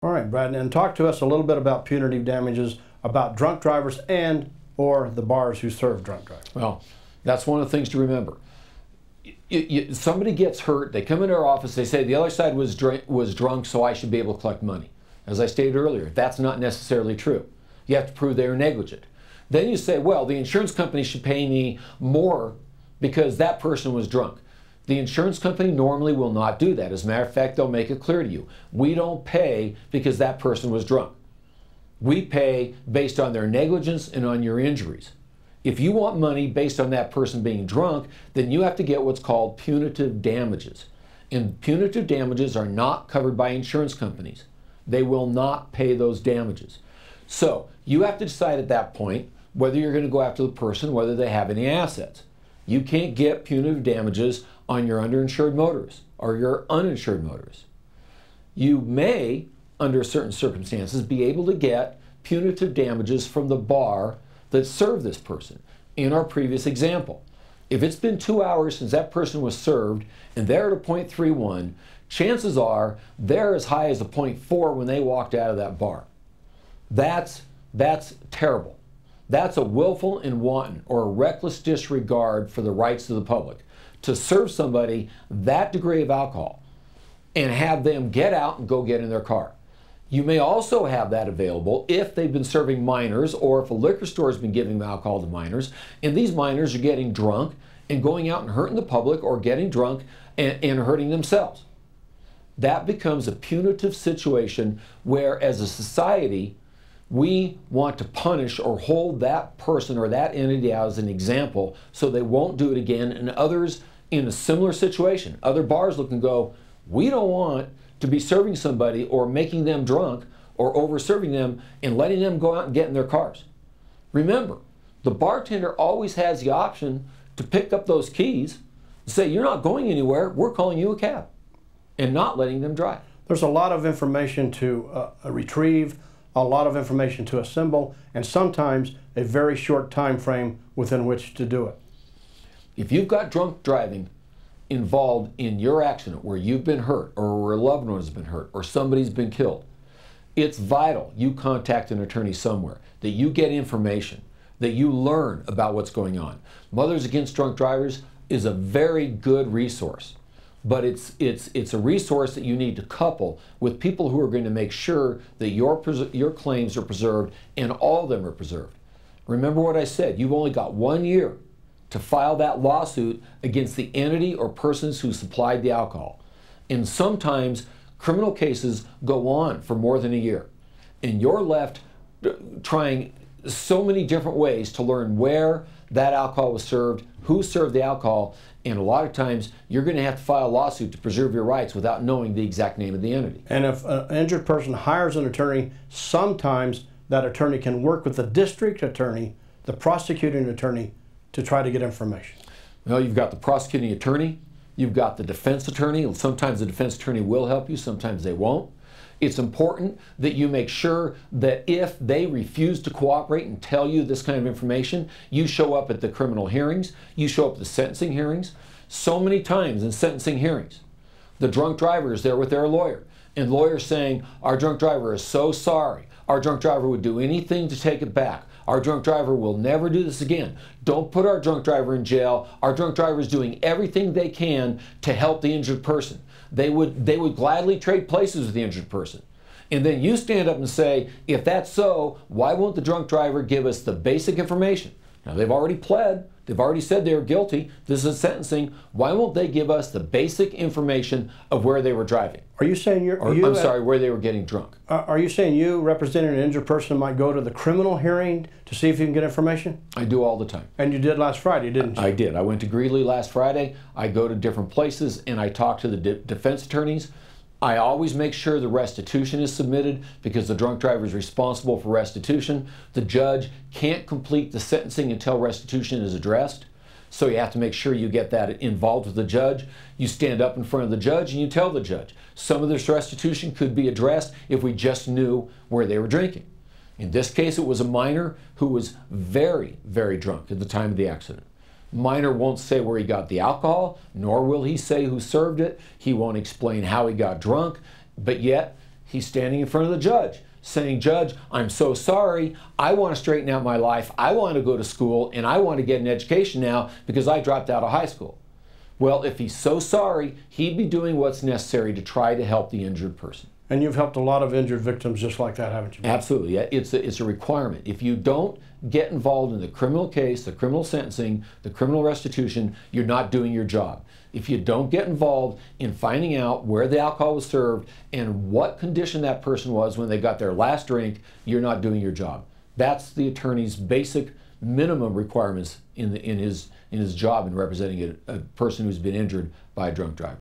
All right, Brad, and talk to us a little bit about punitive damages, about drunk drivers and or the bars who serve drunk drivers. Well, that's one of the things to remember. Somebody gets hurt, they come into our office, they say the other side was drunk, so I should be able to collect money. As I stated earlier, that's not necessarily true. You have to prove they were negligent. Then you say, well, the insurance company should pay me more because that person was drunk. The insurance company normally will not do that. As a matter of fact, they'll make it clear to you. We don't pay because that person was drunk. We pay based on their negligence and on your injuries. If you want money based on that person being drunk, then you have to get what's called punitive damages. And punitive damages are not covered by insurance companies. They will not pay those damages. So you have to decide at that point whether you're going to go after the person, whether they have any assets. You can't get punitive damages on your underinsured motorists or your uninsured motorists. You may, under certain circumstances, be able to get punitive damages from the bar that served this person. In our previous example, if it's been 2 hours since that person was served and they're at a .31, chances are they're as high as a .4 when they walked out of that bar. That's terrible. That's a willful and wanton or a reckless disregard for the rights of the public to serve somebody that degree of alcohol and have them get out and go get in their car. You may also have that available if they've been serving minors or if a liquor store has been giving alcohol to minors and these minors are getting drunk and going out and hurting the public or getting drunk and hurting themselves. That becomes a punitive situation where, as a society, we want to punish or hold that person or that entity out as an example so they won't do it again, and others in a similar situation, other bars look and go, we don't want to be serving somebody or making them drunk or over-serving them and letting them go out and get in their cars. Remember, the bartender always has the option to pick up those keys and say, you're not going anywhere, we're calling you a cab, and not letting them drive. There's a lot of information to retrieve, a lot of information to assemble, and sometimes a very short time frame within which to do it. If you've got drunk driving involved in your accident where you've been hurt or where a loved one has been hurt or somebody's been killed, it's vital you contact an attorney somewhere, that you get information, that you learn about what's going on. Mothers Against Drunk Drivers is a very good resource, but it's a resource that you need to couple with people who are going to make sure that your claims are preserved and all of them are preserved. Remember what I said, you've only got 1 year to file that lawsuit against the entity or persons who supplied the alcohol. And sometimes criminal cases go on for more than a year. And you're left trying so many different ways to learn where that alcohol was served, who served the alcohol, and a lot of times you're going to have to file a lawsuit to preserve your rights without knowing the exact name of the entity. And if an injured person hires an attorney, sometimes that attorney can work with the district attorney, the prosecuting attorney, to try to get information. Well, you've got the prosecuting attorney, you've got the defense attorney. Sometimes the defense attorney will help you, sometimes they won't. It's important that you make sure that if they refuse to cooperate and tell you this kind of information, you show up at the criminal hearings, you show up at the sentencing hearings. So many times in sentencing hearings, the drunk driver is there with their lawyer, and the lawyer's saying, our drunk driver is so sorry. Our drunk driver would do anything to take it back. Our drunk driver will never do this again. Don't put our drunk driver in jail. Our drunk driver is doing everything they can to help the injured person. They would gladly trade places with the injured person. And then you stand up and say, if that's so, why won't the drunk driver give us the basic information? Now, they've already pled. They've already said they were guilty. This is sentencing. Why won't they give us the basic information of where they were driving? Are you saying where they were getting drunk? Are you saying you, representing an injured person, might go to the criminal hearing to see if you can get information? I do all the time. And you did last Friday, didn't you? I did. I went to Greeley last Friday. I go to different places and I talk to the defense attorneys. I always make sure the restitution is submitted because the drunk driver is responsible for restitution. The judge can't complete the sentencing until restitution is addressed. So you have to make sure you get that involved with the judge. You stand up in front of the judge and you tell the judge, some of this restitution could be addressed if we just knew where they were drinking. In this case, it was a minor who was very, very drunk at the time of the accident. Minor won't say where he got the alcohol, nor will he say who served it. He won't explain how he got drunk, but yet He's standing in front of the judge saying, "Judge, I'm so sorry. I want to straighten out my life. I want to go to school and I want to get an education now because I dropped out of high school." Well, if he's so sorry, he'd be doing what's necessary to try to help the injured person. And you've helped a lot of injured victims just like that, haven't you? Absolutely. Yeah, it's a requirement. If you don't get involved in the criminal case, the criminal sentencing, the criminal restitution, you're not doing your job. If you don't get involved in finding out where the alcohol was served and what condition that person was when they got their last drink, you're not doing your job. That's the attorney's basic minimum requirements in his job in representing a person who's been injured by a drunk driver.